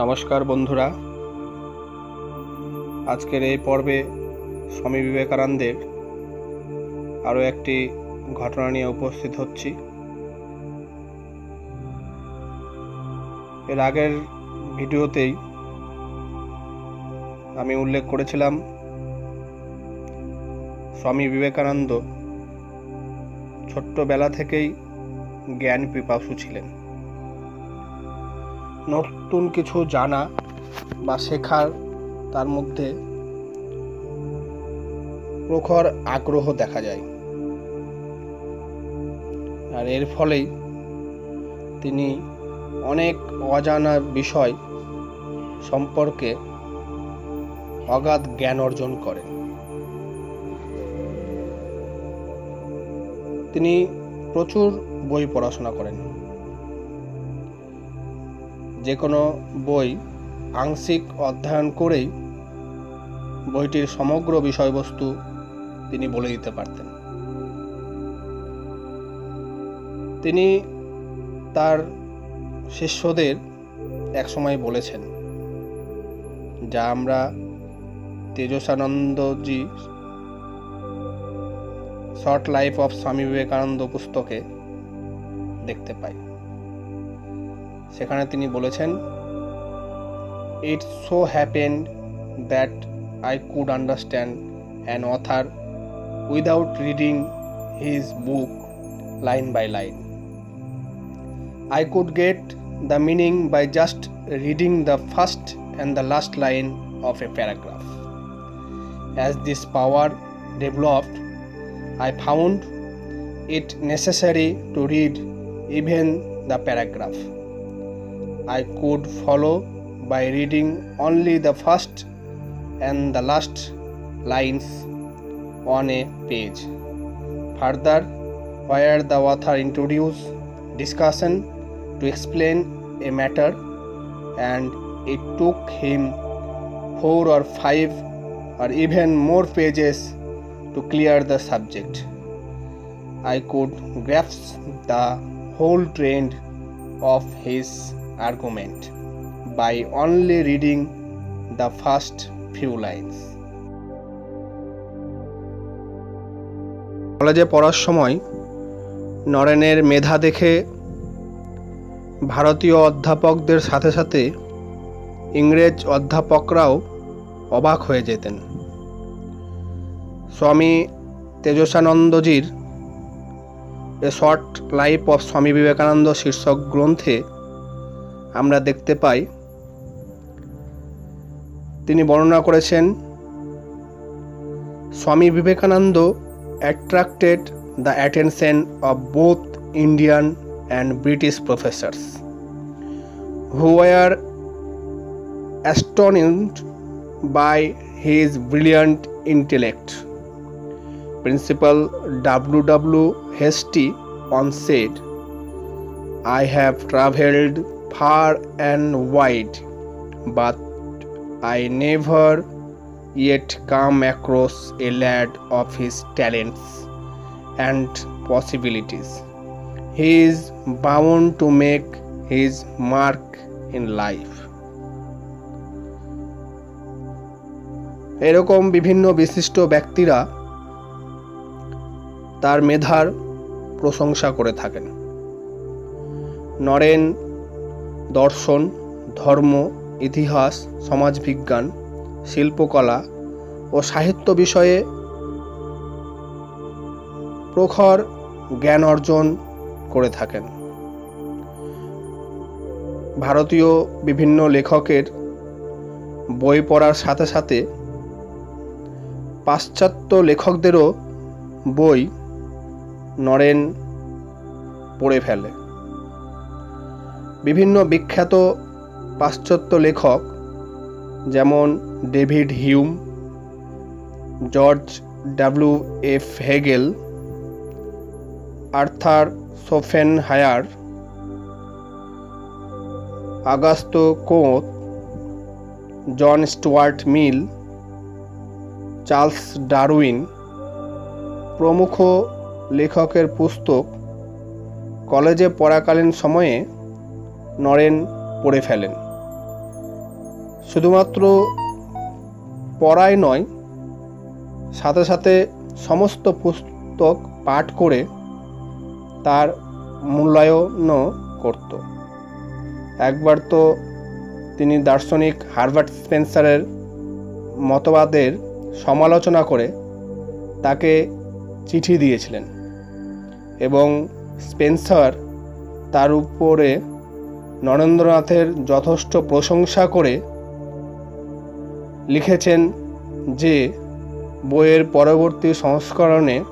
নমস্কার বন্ধুরা, আজকের এই পর্বে স্বামী বিবেকানন্দের আরও একটি ঘটনা নিয়ে উপস্থিত হচ্ছি। এর আগের ভিডিওতেই আমি উল্লেখ করেছিলাম স্বামী বিবেকানন্দ ছোট্টবেলা থেকেই জ্ঞান পিপাসু ছিলেন। নতুন কিছু জানা বা শেখার তার মধ্যে প্রখর আগ্রহ দেখা যায়, আর এর ফলেই তিনি অনেক অজানা বিষয় সম্পর্কে অগাধ জ্ঞান অর্জন করেন। তিনি প্রচুর বই পড়াশোনা করেন। যে কোনো বই আংশিক অধ্যয়ন করেই বইটির সমগ্র বিষয়বস্তু তিনি বলে দিতে পারতেন। তিনি তার শিষ্যদের একসময় বলেছেন, যা আমরা তেজস্বানন্দজি short life of Swami Vivekananda পুস্তকে দেখতে পাই। সেখানে তিনি বলেছেন, it so happened that I could understand an author without reading his book line by line. I could get the meaning by just reading the first and the last line of a paragraph. As this power developed, I found it necessary to read even the paragraph. I could follow by reading only the first and the last lines on a page. Further, where the author introduced discussion to explain a matter, and it took him 4 or 5 or even more pages to clear the subject, I could grasp the whole trend of his argument by only reading the first few lines. কলেজে পড়ার সময় নরেনের মেধা দেখে ভারতীয় অধ্যাপকদের সাথে সাথে ইংরেজ অধ্যাপকরাও অবাক হয়ে যেতেন। স্বামী তেজস্বানন্দজির a short life of Swami Vivekananda শীর্ষক গ্রন্থে আমরা দেখতে পাই, তিনি বর্ণনা করেছেন, Swami Vivekananda attracted the attention of both Indian and British professors, who were astonished by his brilliant intellect. Principal W. Hastie once said, I have travelled far and wide, but I never yet come across a lad of his talents and possibilities. He is bound to make his mark in life. এরকম বিভিন্ন বিশিষ্ট ব্যক্তিরা তার মেধার প্রশংসা করে থাকেন। নরেন দর্শন, ধর্ম, ইতিহাস, সমাজবিজ্ঞান, শিল্পকলা ও সাহিত্য বিষয়ে প্রখর জ্ঞান অর্জন করে থাকেন। ভারতীয় বিভিন্ন লেখকের বই পড়ার সাথে সাথে পাশ্চাত্য লেখকদেরও বই নরেন পড়ে ফেলে। বিভিন্ন বিখ্যাত পাশ্চাত্য লেখক যেমন David Hume, George W.F. Hegel, Arthur Schopenhauer, Auguste Comte, John Stuart Mill, Charles Darwin প্রমুখ লেখকের পুস্তক কলেজে পড়াকালীন সময়ে নরেন পড়ে ফেলেন। শুধুমাত্র পড়াই নয়, সাথে সাথে সমস্ত পুস্তক পাঠ করে তার মূল্যায়নও করত। একবার তো তিনি দার্শনিক হার্বার্ট স্পেন্সারের মতবাদের সমালোচনা করে তাকে চিঠি দিয়েছিলেন এবং স্পেন্সার তার উপরে নরেন্দ্রনাথের যথেষ্ট প্রশংসা করে লিখেছেন যে বইয়ের পরবর্তী সংস্করণে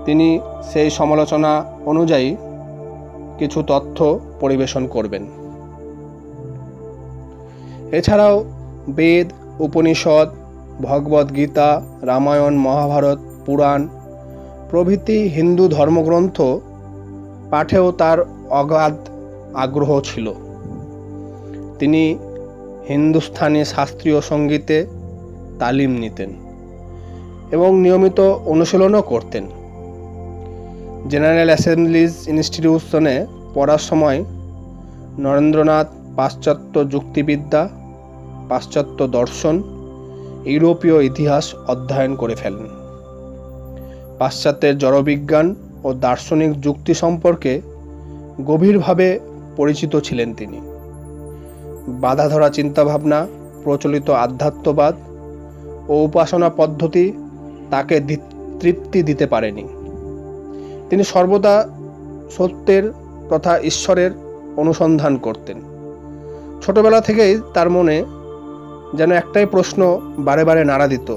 তিনি সেই সমালোচনা অনুযায়ী কিছু তথ্য পরিবেশন করবেন। এছাড়াও বেদ, উপনিষদ, ভগবদ্গীতা, রামায়ণ, মহাভারত, পুরাণ প্রভৃতি হিন্দু ধর্মগ্রন্থ পাঠেও তার অগাধ আগ্রহ ছিল। তিনি হিন্দুস্তানি শাস্ত্রীয় সঙ্গীতে তালিম নিতেন এবং নিয়মিত অনুশীলনও করতেন। জেনারেল অ্যাসেম্বলিজ ইনস্টিটিউশনে পড়ার সময় নরেন্দ্রনাথ পাশ্চাত্য যুক্তিবিদ্যা, পাশ্চাত্য দর্শন, ইউরোপীয় ইতিহাস অধ্যয়ন করে ফেলেন। পাশ্চাত্যের জড়বিজ্ঞান ও দার্শনিক যুক্তি সম্পর্কে গভীরভাবে পরিচিত ছিলেন তিনি। বাঁধাধরা চিন্তাভাবনা, প্রচলিত আধ্যাত্মবাদ ও উপাসনা পদ্ধতি তাকে তৃপ্তি দিতে পারেনি। তিনি সর্বদা সত্যের তথা ঈশ্বরের অনুসন্ধান করতেন। ছোটবেলা থেকেই তার মনে যেন একটাই প্রশ্ন বারে বারে নাড়া দিত,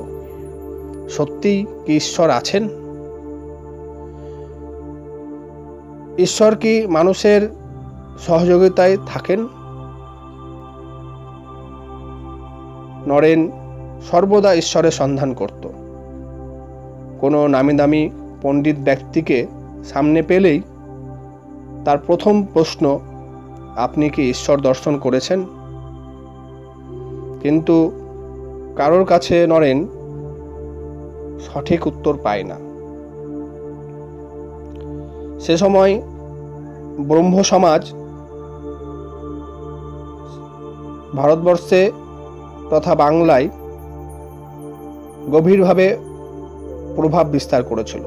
সত্যিই কি ঈশ্বর আছেন? ঈশ্বর কি মানুষের সহযোগিতায় থাকেন? নরেন সর্বদা ঈশ্বরের সন্ধান করত। কোনো নামি দামি পণ্ডিত ব্যক্তিকে সামনে পেলেই তার প্রথম প্রশ্ন, আপনি কি ঈশ্বর দর্শন করেছেন? কিন্তু কারোর কাছে নরেন সঠিক উত্তর পায় না। সে সময় ব্রহ্ম সমাজ ভারতবর্ষে তথা বাংলায় গভীরভাবে প্রভাব বিস্তার করেছিল।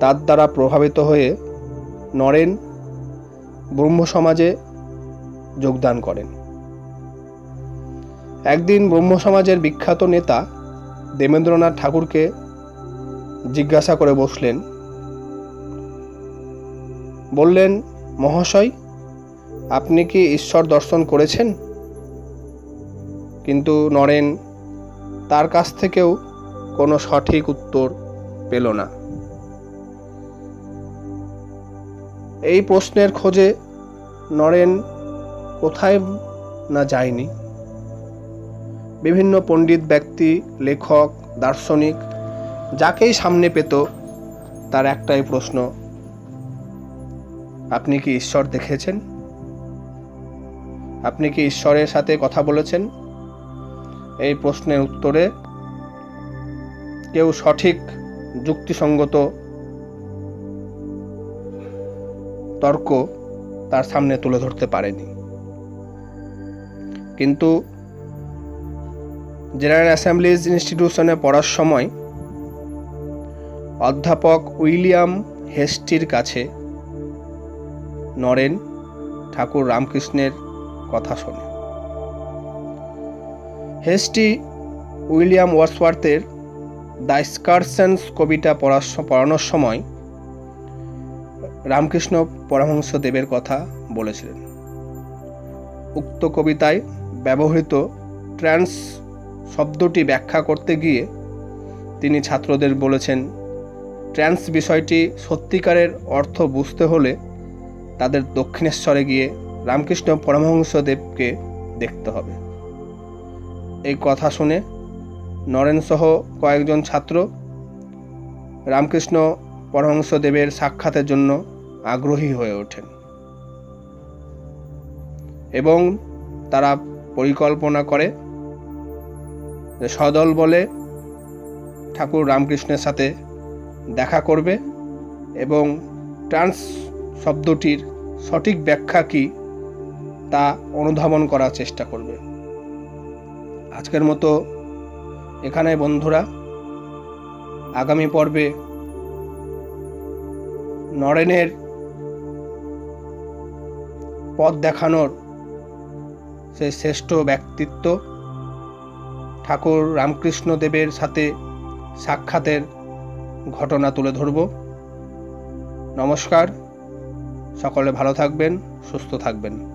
তার দ্বারা প্রভাবিত হয়ে নরেন ব্রহ্ম সমাজে যোগদান করেন। একদিন ব্রহ্ম সমাজের বিখ্যাত নেতা দেবেন্দ্রনাথ ঠাকুরকে জিজ্ঞাসা করে বললেন, মহাশয়, আপনি কি ঈশ্বর দর্শন করেছেন? কিন্তু নরেন তার কাছ থেকেও কোনো সঠিক উত্তর পেল না। এই প্রশ্নের খোঁজে নরেন কোথায় না যায়নি। বিভিন্ন পণ্ডিত ব্যক্তি, লেখক, দার্শনিক যাকেই সামনে পেত তার একটাই প্রশ্ন, আপনি কি ঈশ্বর দেখেছেন? আপনি কি ঈশ্বরের সাথে কথা বলেছেন? এই প্রশ্নের উত্তরে কেউ সঠিক যুক্তিসঙ্গত তর্ক তার সামনে তুলে ধরতে পারেনি। কিন্তু জেনারেল অ্যাসেম্বলিজ ইনস্টিটিউশনে পড়ার সময় অধ্যাপক উইলিয়াম হেস্টির কাছে নরেন ঠাকুর রামকৃষ্ণের কথা শোনে। হেস্টি উইলিয়াম ওয়ার্ডসওয়ার্থের দ্য এক্সকারশনস কবিতা পড়ানোর সময় রামকৃষ্ণ পরমহংসদেবের কথা বলেছিলেন। উক্ত কবিতায় ব্যবহৃত ট্রান্স শব্দটি ব্যাখ্যা করতে গিয়ে তিনি ছাত্রদের বলেছেন, ট্রান্স বিষয়টি সত্যিকারের অর্থ বুঝতে হলে তাদের দক্ষিণেশ্বরে গিয়ে রামকৃষ্ণ পরমহংসদেবকে দেখতে হবে। এই কথা শুনে নরেন সহ কয়েকজন ছাত্র রামকৃষ্ণ পরমহংসদেবের সাক্ষাতের জন্য আগ্রহী হয়ে ওঠেন এবং তারা পরিকল্পনা করে যে সদল বলে ঠাকুর রামকৃষ্ণের সাথে দেখা করবে এবং ট্রান্স শব্দটির সঠিক ব্যাখ্যা কি তা অনুধাবন করার চেষ্টা করবে। আজকের মতো এখানে বন্ধুরা, আগামী পর্বে নরেনের পথ দেখানোর সে শ্রেষ্ঠ ব্যক্তিত্ব ঠাকুর রামকৃষ্ণ দেবের সাথে সাক্ষাতের ঘটনা তুলে ধরব। নমস্কার, সকলে ভালো থাকবেন, সুস্থ থাকবেন।